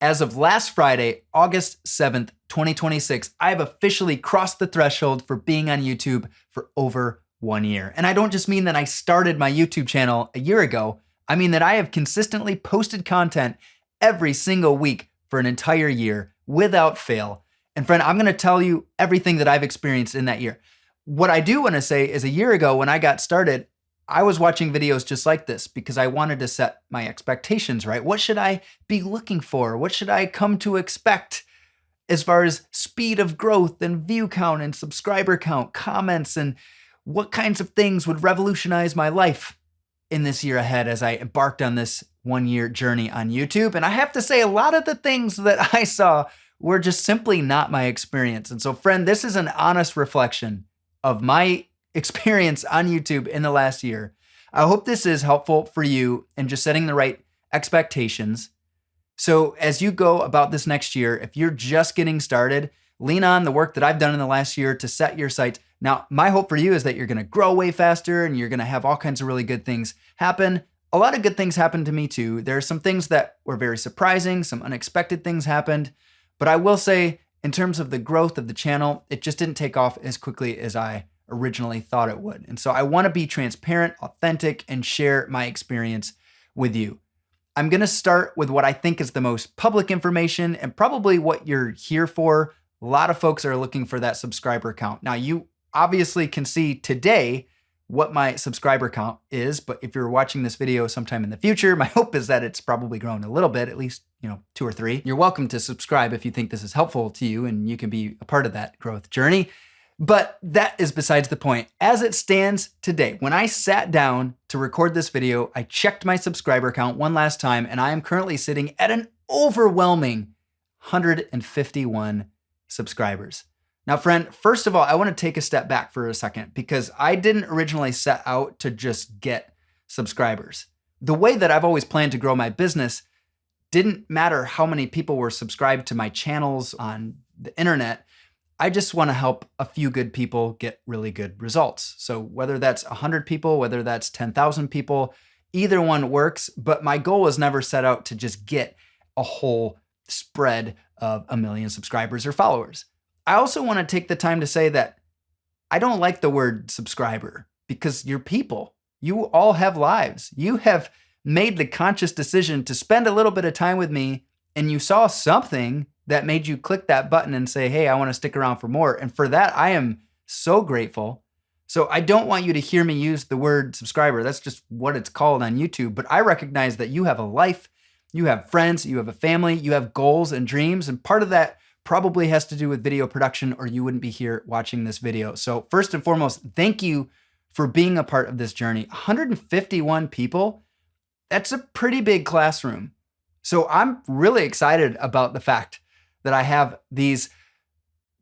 As of last Friday, August 7th, 2026, I have officially crossed the threshold for being on YouTube for over 1 year. And I don't just mean that I started my YouTube channel a year ago. I mean that I have consistently posted content every single week for an entire year without fail. And friend, I'm gonna tell you everything that I've experienced in that year. What I do wanna say is a year ago when I got started, I was watching videos just like this because I wanted to set my expectations right. What should I be looking for? What should I come to expect as far as speed of growth and view count and subscriber count, comments, and what kinds of things would revolutionize my life in this year ahead as I embarked on this 1 year journey on YouTube? And I have to say, a lot of the things that I saw were just simply not my experience. And so, friend, this is an honest reflection of my experience on YouTube in the last year. I hope this is helpful for you in just setting the right expectations. So as you go about this next year, if you're just getting started, lean on the work that I've done in the last year to set your sights. Now, my hope for you is that you're going to grow way faster and you're going to have all kinds of really good things happen. A lot of good things happened to me too. There are some things that were very surprising, some unexpected things happened, but I will say in terms of the growth of the channel, it just didn't take off as quickly as I originally thought it would. And so I want to be transparent, authentic, and share my experience with you. I'm going to start with what I think is the most public information and probably what you're here for. A lot of folks are looking for that subscriber count. Now, you obviously can see today what my subscriber count is, but if you're watching this video sometime in the future, my hope is that it's probably grown a little bit, at least, 2 or 3. You're welcome to subscribe if you think this is helpful to you and you can be a part of that growth journey. But that is besides the point. As it stands today, when I sat down to record this video, I checked my subscriber count one last time, and I am currently sitting at an overwhelming 151 subscribers. Now, friend, first of all, I want to take a step back for a second because I didn't originally set out to just get subscribers. The way that I've always planned to grow my business didn't matter how many people were subscribed to my channels on the internet. I just want to help a few good people get really good results. So whether that's 100 people, whether that's 10,000 people, either one works. But my goal was never set out to just get a whole spread of 1 million subscribers or followers. I also want to take the time to say that I don't like the word subscriber because you're people. You all have lives. You have made the conscious decision to spend a little bit of time with me, and you saw something that made you click that button and say, hey, I want to stick around for more. And for that, I am so grateful. So I don't want you to hear me use the word subscriber. That's just what it's called on YouTube. But I recognize that you have a life, you have friends, you have a family, you have goals and dreams. And part of that probably has to do with video production, or you wouldn't be here watching this video. So first and foremost, thank you for being a part of this journey. 151 people, that's a pretty big classroom. So I'm really excited about the fact that I have these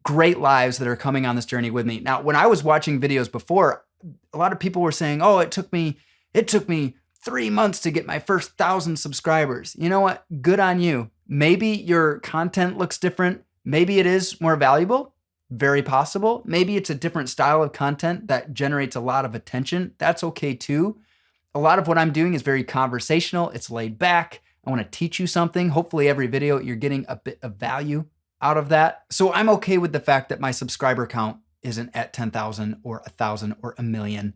great lives that are coming on this journey with me. Now, when I was watching videos before, a lot of people were saying, oh, it took me 3 months to get my first 1,000 subscribers. You know what? Good on you. Maybe your content looks different. Maybe it is more valuable. Very possible. Maybe it's a different style of content that generates a lot of attention. That's okay too. A lot of what I'm doing is very conversational. It's laid back. I want to teach you something. Hopefully every video you're getting a bit of value out of that. So I'm okay with the fact that my subscriber count isn't at 10,000 or 1,000 or 1 million.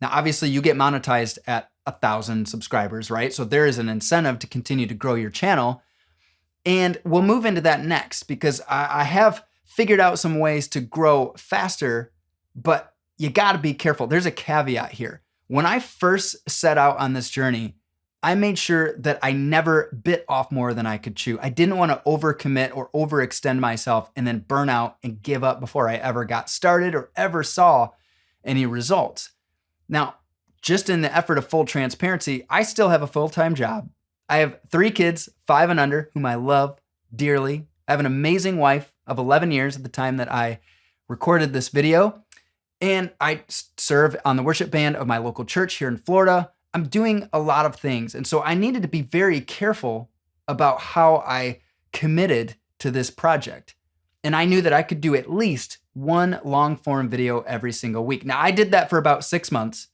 Now, obviously you get monetized at 1,000 subscribers, right? So there is an incentive to continue to grow your channel. And we'll move into that next because I have figured out some ways to grow faster, but you got to be careful. There's a caveat here. When I first set out on this journey, I made sure that I never bit off more than I could chew. I didn't want to overcommit or overextend myself and then burn out and give up before I ever got started or ever saw any results. Now, just in the effort of full transparency, I still have a full-time job. I have 3 kids, 5 and under, whom I love dearly. I have an amazing wife of 11 years at the time that I recorded this video. And I serve on the worship band of my local church here in Florida. I'm doing a lot of things. And so I needed to be very careful about how I committed to this project. And I knew that I could do at least one long form video every single week. Now, I did that for about 6 months.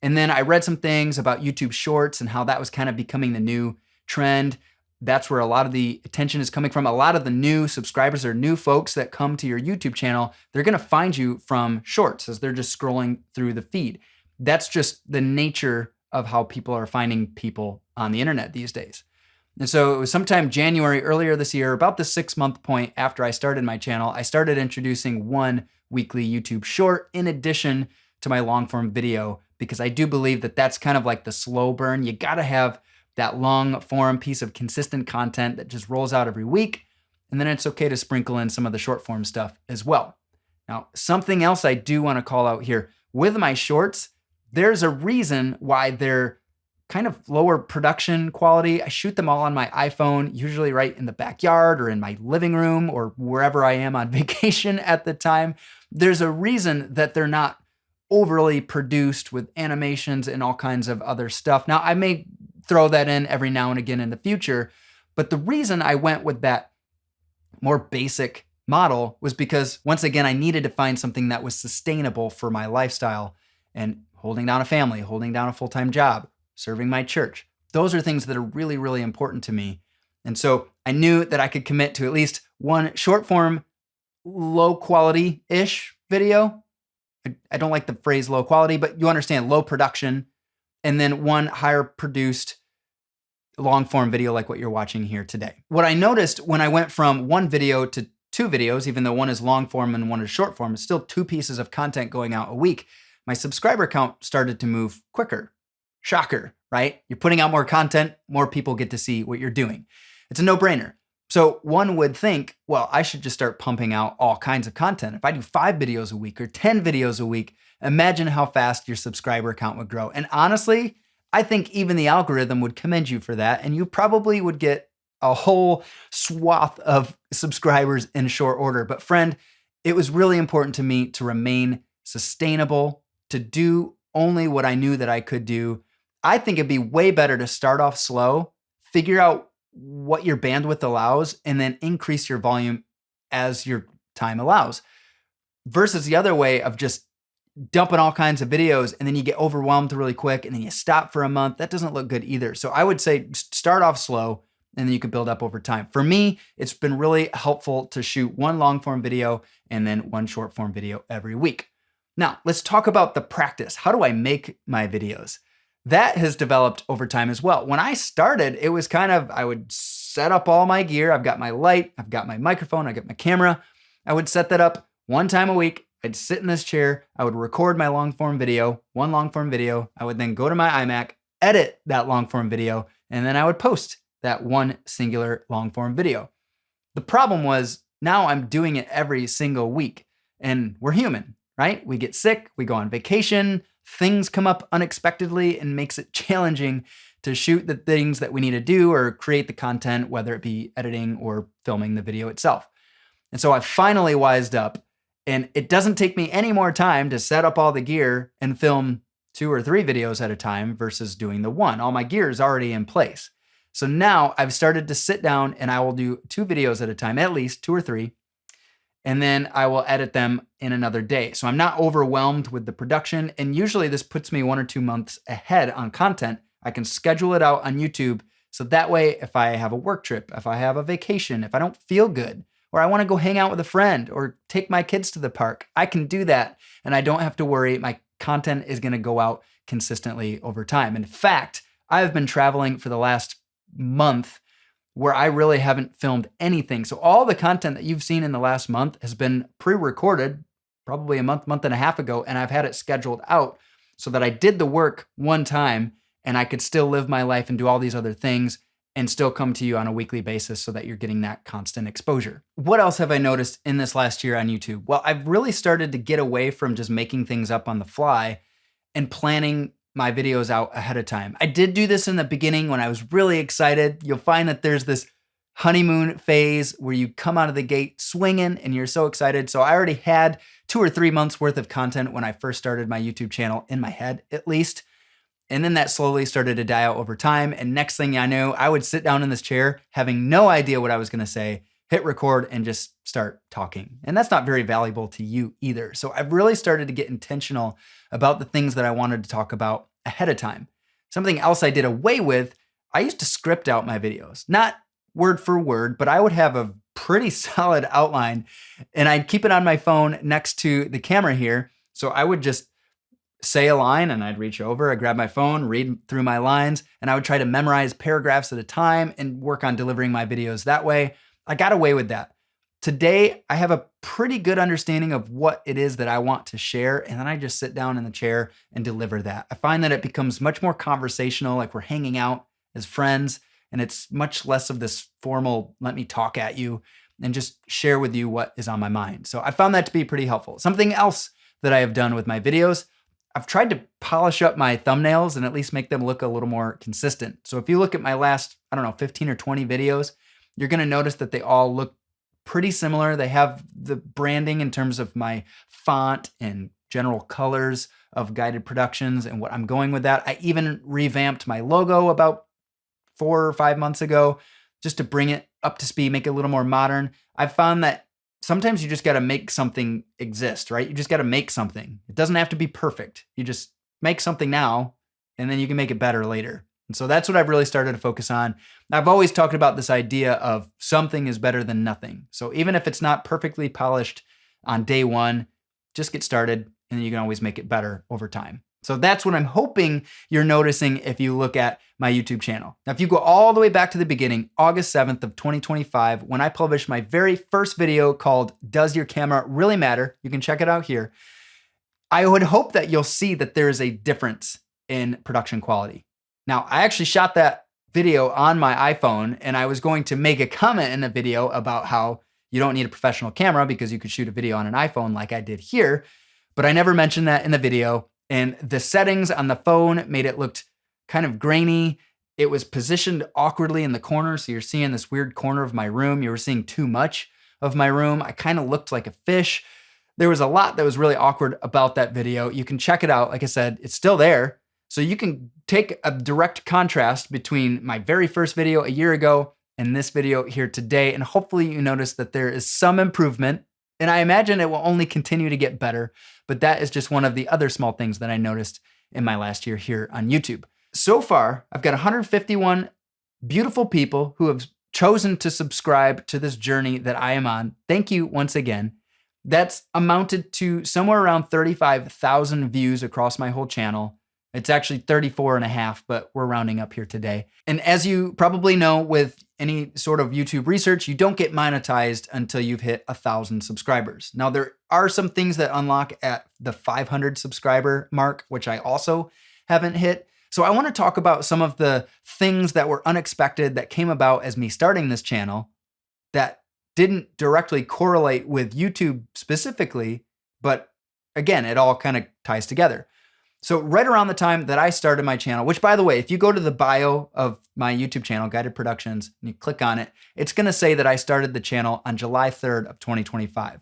And then I read some things about YouTube Shorts and how that was kind of becoming the new trend. That's where a lot of the attention is coming from. A lot of the new subscribers or new folks that come to your YouTube channel, they're gonna find you from shorts as they're just scrolling through the feed. That's just the nature of how people are finding people on the internet these days. And so it was sometime January earlier this year, about the 6-month point after I started my channel, I started introducing one weekly YouTube short in addition to my long form video, because I do believe that that's kind of like the slow burn. You gotta have that long form piece of consistent content that just rolls out every week. And then it's okay to sprinkle in some of the short form stuff as well. Now, something else I do want to call out here with my shorts, there's a reason why they're kind of lower production quality. I shoot them all on my iPhone, usually right in the backyard or in my living room or wherever I am on vacation at the time. There's a reason that they're not overly produced with animations and all kinds of other stuff. Now, I may throw that in every now and again in the future, but the reason I went with that more basic model was because, once again, I needed to find something that was sustainable for my lifestyle and holding down a family, holding down a full-time job, serving my church. Those are things that are really, really important to me. And so I knew that I could commit to at least one short form, low quality-ish video. I don't like the phrase low quality, but you understand, low production, and then one higher produced long form video like what you're watching here today. What I noticed when I went from one video to 2 videos, even though one is long form and one is short form, it's still 2 pieces of content going out a week, my subscriber count started to move quicker. Shocker, right? You're putting out more content, more people get to see what you're doing. It's a no-brainer. So one would think, well, I should just start pumping out all kinds of content. If I do 5 videos a week or 10 videos a week, imagine how fast your subscriber count would grow. And honestly, I think even the algorithm would commend you for that, and you probably would get a whole swath of subscribers in short order. But friend, it was really important to me to remain sustainable, to do only what I knew that I could do. I think it'd be way better to start off slow, figure out what your bandwidth allows, and then increase your volume as your time allows, versus the other way of just dumping all kinds of videos and then you get overwhelmed really quick and then you stop for a month. That doesn't look good either. So I would say start off slow and then you can build up over time. For me, it's been really helpful to shoot one long form video and then one short form video every week. Now, let's talk about the practice. How do I make my videos? That has developed over time as well. When I started, it was kind of, I would set up all my gear. I've got my light, I've got my microphone, I got my camera. I would set that up one time a week. I'd sit in this chair. I would record my long form video, one long form video. I would then go to my iMac, edit that long form video, and then I would post that one singular long form video. The problem was now I'm doing it every single week, and we're human, right? We get sick, we go on vacation, things come up unexpectedly and makes it challenging to shoot the things that we need to do or create the content, whether it be editing or filming the video itself. And so I finally wised up, and it doesn't take me any more time to set up all the gear and film 2 or 3 videos at a time versus doing the one. All my gear is already in place. So now I've started to sit down and I will do 2 videos at a time, at least 2 or 3, and then I will edit them in another day. So I'm not overwhelmed with the production, and usually this puts me 1 or 2 months ahead on content. I can schedule it out on YouTube, so that way if I have a work trip, if I have a vacation, if I don't feel good, or I want to go hang out with a friend or take my kids to the park, I can do that and I don't have to worry. My content is going to go out consistently over time. In fact, I've been traveling for the last month where I really haven't filmed anything. So all the content that you've seen in the last month has been pre-recorded probably a month and a half ago, and I've had it scheduled out so that I did the work one time and I could still live my life and do all these other things and still come to you on a weekly basis so that you're getting that constant exposure. What else have I noticed in this last year on YouTube? Well, I've really started to get away from just making things up on the fly and planning my videos out ahead of time. I did do this in the beginning when I was really excited. You'll find that there's this honeymoon phase where you come out of the gate swinging and you're so excited. So I already had 2 or 3 months worth of content when I first started my YouTube channel in my head, at least. And then that slowly started to die out over time. And next thing I knew, I would sit down in this chair having no idea what I was going to say, hit record and just start talking. And that's not very valuable to you either. So I've really started to get intentional about the things that I wanted to talk about ahead of time. Something else I did away with, I used to script out my videos. Not word for word, but I would have a pretty solid outline, and I'd keep it on my phone next to the camera here. So I would just say a line and I'd reach over, I'd grab my phone, read through my lines, and I would try to memorize paragraphs at a time and work on delivering my videos that way. I got away with that. Today, I have a pretty good understanding of what it is that I want to share, and then I just sit down in the chair and deliver that. I find that it becomes much more conversational, like we're hanging out as friends, and it's much less of this formal, let me talk at you and just share with you what is on my mind. So I found that to be pretty helpful. Something else that I have done with my videos, I've tried to polish up my thumbnails and at least make them look a little more consistent. So if you look at my last, 15 or 20 videos, you're gonna notice that they all look pretty similar. They have the branding in terms of my font and general colors of Guided Productions and what I'm going with that. I even revamped my logo about 4 or 5 months ago just to bring it up to speed, make it a little more modern. I found that sometimes you just got to make something exist, right? You just got to make something. It doesn't have to be perfect. You just make something now and then you can make it better later. And so that's what I've really started to focus on. I've always talked about this idea of something is better than nothing. So even if it's not perfectly polished on day one, just get started and then you can always make it better over time. So that's what I'm hoping you're noticing if you look at my YouTube channel. Now, if you go all the way back to the beginning, August 7th of 2025, when I published my very first video called Does Your Camera Really Matter? You can check it out here. I would hope that you'll see that there is a difference in production quality. Now, I actually shot that video on my iPhone, and I was going to make a comment in the video about how you don't need a professional camera because you could shoot a video on an iPhone like I did here, but I never mentioned that in the video. And the settings on the phone made it look kind of grainy. It was positioned awkwardly in the corner. So you're seeing this weird corner of my room. You were seeing too much of my room. I kind of looked like a fish. There was a lot that was really awkward about that video. You can check it out. Like I said, it's still there. So you can take a direct contrast between my very first video a year ago and this video here today. And hopefully you notice that there is some improvement. And I imagine it will only continue to get better, but that is just one of the other small things that I noticed in my last year here on YouTube. So far, I've got 151 beautiful people who have chosen to subscribe to this journey that I am on. Thank you once again. That's amounted to somewhere around 35,000 views across my whole channel. It's actually 34 and a half, but we're rounding up here today. And as you probably know, with any sort of YouTube research, you don't get monetized until you've hit 1,000 subscribers. Now, there are some things that unlock at the 500 subscriber mark, which I also haven't hit. So I want to talk about some of the things that were unexpected that came about as me starting this channel that didn't directly correlate with YouTube specifically, but again, it all kind of ties together. So right around the time that I started my channel, which by the way, if you go to the bio of my YouTube channel, Guided Productions, and you click on it, it's gonna say that I started the channel on July 3rd of 2025.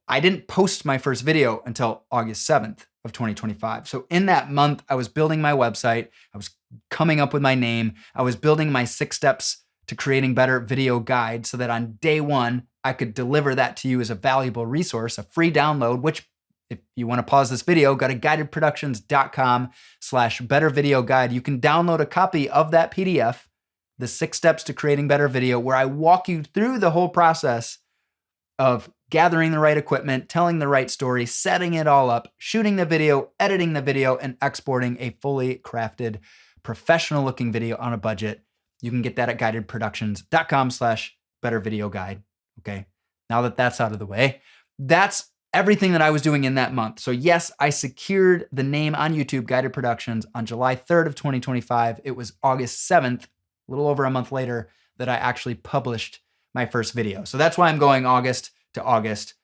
I didn't post my first video until August 7th of 2025. So in that month, I was building my website, I was coming up with my name, I was building my 6 steps to creating better video guide so that on day one, I could deliver that to you as a valuable resource, a free download, which if you want to pause this video, go to guidedproductions.com/bettervideoguide. You can download a copy of that PDF, the 6 steps to creating better video, where I walk you through the whole process of gathering the right equipment, telling the right story, setting it all up, shooting the video, editing the video, and exporting a fully crafted, professional looking video on a budget. You can get that at guidedproductions.com/bettervideoguide. Okay. Now that that's out of the way, that's everything that I was doing in that month. So yes, I secured the name on YouTube, Guided Productions, on July 3rd of 2025. It was August 7th, a little over a month later, that I actually published my first video. So that's why I'm going August to August,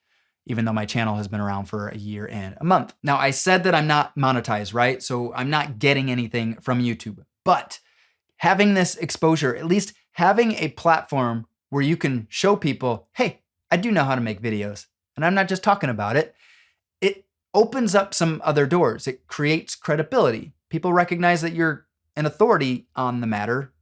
even though my channel has been around for a year and a month. Now, I said that I'm not monetized, right? So I'm not getting anything from YouTube, but having this exposure, at least having a platform where you can show people, hey, I do know how to make videos. And I'm not just talking about it. It opens up some other doors. It creates credibility. People recognize that you're an authority on the matter.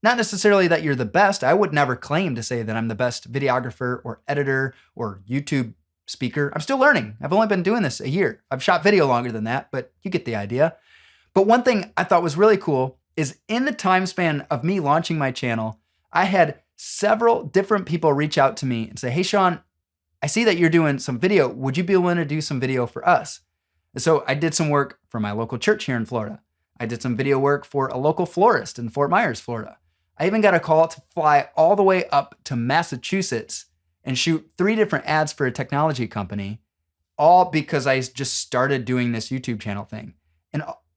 Not necessarily that you're the best. I would never claim to say that I'm the best videographer or editor or YouTube speaker. I'm still learning. I've only been doing this a year. I've shot video longer than that, but you get the idea. But one thing I thought was really cool is in the time span of me launching my channel, I had several different people reach out to me and say, hey, Sean, I see that you're doing some video. Would you be willing to do some video for us? And so I did some work for my local church here in Florida. I did some video work for a local florist in Fort Myers, Florida. I even got a call to fly all the way up to Massachusetts and shoot 3 different ads for a technology company, all because I just started doing this YouTube channel thing.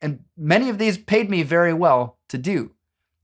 And many of these paid me very well to do.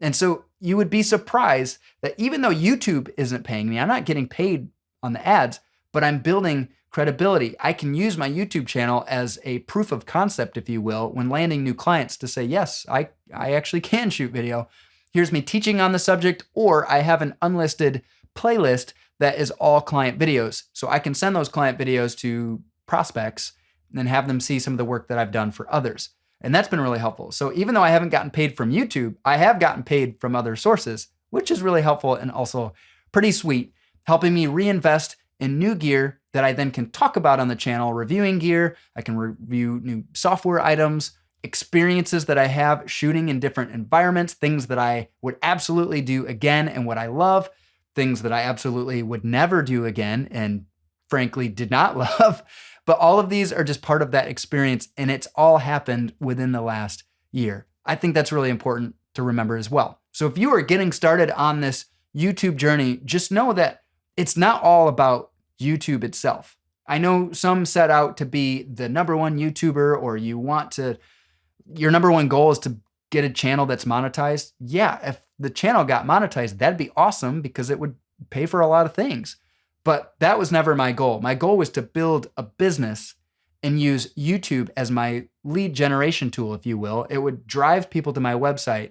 And so you would be surprised that even though YouTube isn't paying me, I'm not getting paid on the ads, but I'm building credibility. I can use my YouTube channel as a proof of concept, if you will, when landing new clients to say, yes, I actually can shoot video. Here's me teaching on the subject, or I have an unlisted playlist that is all client videos. So I can send those client videos to prospects and have them see some of the work that I've done for others. And that's been really helpful. So even though I haven't gotten paid from YouTube, I have gotten paid from other sources, which is really helpful and also pretty sweet, helping me reinvest in new gear that I then can talk about on the channel, reviewing gear. I can review new software items, experiences that I have shooting in different environments, things that I would absolutely do again and what I love, things that I absolutely would never do again and frankly did not love. But all of these are just part of that experience, and it's all happened within the last year. I think that's really important to remember as well. So if you are getting started on this YouTube journey, just know that it's not all about YouTube itself. I know some set out to be the number one YouTuber, or your number one goal is to get a channel that's monetized. Yeah, if the channel got monetized, that'd be awesome because it would pay for a lot of things. But that was never my goal. My goal was to build a business and use YouTube as my lead generation tool, if you will. It would drive people to my website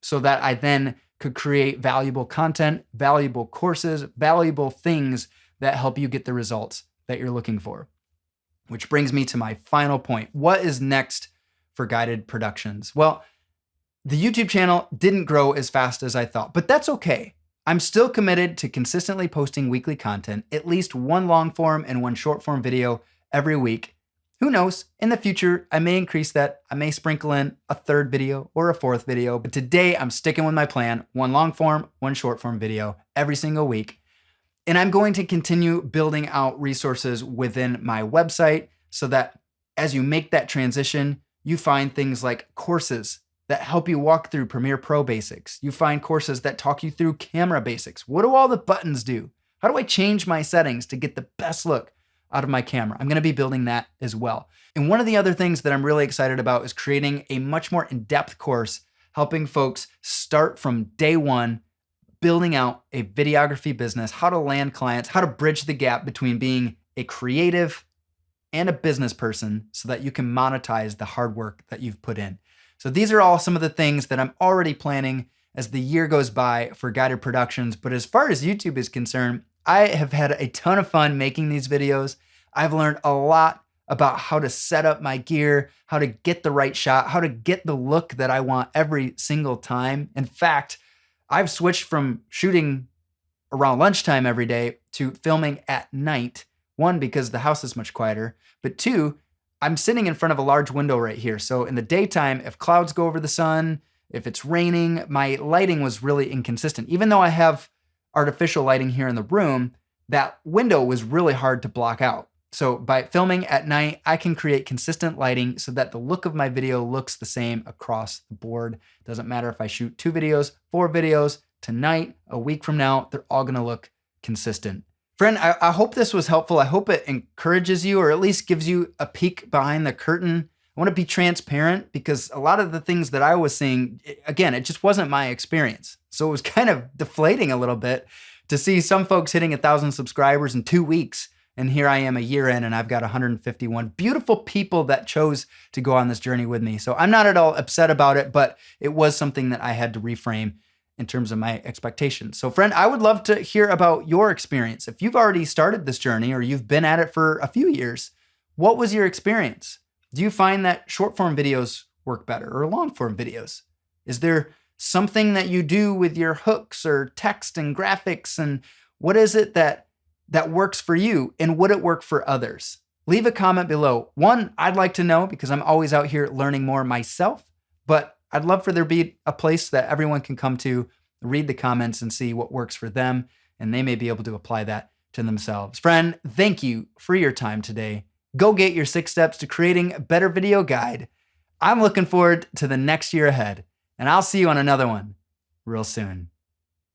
so that I then could create valuable content, valuable courses, valuable things that help you get the results that you're looking for. Which brings me to my final point. What is next for Guided Productions? Well, the YouTube channel didn't grow as fast as I thought, but that's okay. I'm still committed to consistently posting weekly content, at least one long form and one short form video every week. Who knows? In the future, I may increase that. I may sprinkle in a 3rd video or a 4th video, but today I'm sticking with my plan, one long form, one short form video every single week. And I'm going to continue building out resources within my website so that as you make that transition, you find things like courses that help you walk through Premiere Pro basics. You find courses that talk you through camera basics. What do all the buttons do? How do I change my settings to get the best look out of my camera? I'm gonna be building that as well. And one of the other things that I'm really excited about is creating a much more in-depth course, helping folks start from day one, building out a videography business, how to land clients, how to bridge the gap between being a creative and a business person so that you can monetize the hard work that you've put in. So these are all some of the things that I'm already planning as the year goes by for Guided Productions. But as far as YouTube is concerned, I have had a ton of fun making these videos. I've learned a lot about how to set up my gear, how to get the right shot, how to get the look that I want every single time. In fact, I've switched from shooting around lunchtime every day to filming at night. 1, because the house is much quieter, but 2, I'm sitting in front of a large window right here. So in the daytime, if clouds go over the sun, if it's raining, my lighting was really inconsistent. Even though I have artificial lighting here in the room, that window was really hard to block out. So by filming at night, I can create consistent lighting so that the look of my video looks the same across the board. Doesn't matter if I shoot 2 videos, 4 videos, tonight, a week from now, they're all gonna look consistent. Friend, I hope this was helpful. I hope it encourages you or at least gives you a peek behind the curtain. I want to be transparent because a lot of the things that I was seeing, again, it just wasn't my experience. So it was kind of deflating a little bit to see some folks hitting 1,000 subscribers in 2 weeks. And here I am a year in and I've got 151 beautiful people that chose to go on this journey with me. So I'm not at all upset about it, but it was something that I had to reframe in terms of my expectations. So friend, I would love to hear about your experience. If you've already started this journey or you've been at it for a few years, what was your experience? Do you find that short form videos work better or long form videos? Is there something that you do with your hooks or text and graphics? And what is it that works for you? And would it work for others? Leave a comment below. 1, I'd like to know because I'm always out here learning more myself, but I'd love for there to be a place that everyone can come to read the comments and see what works for them, and they may be able to apply that to themselves. Friend, thank you for your time today. Go get your 6 steps to creating a better video guide. I'm looking forward to the next year ahead, and I'll see you on another one real soon.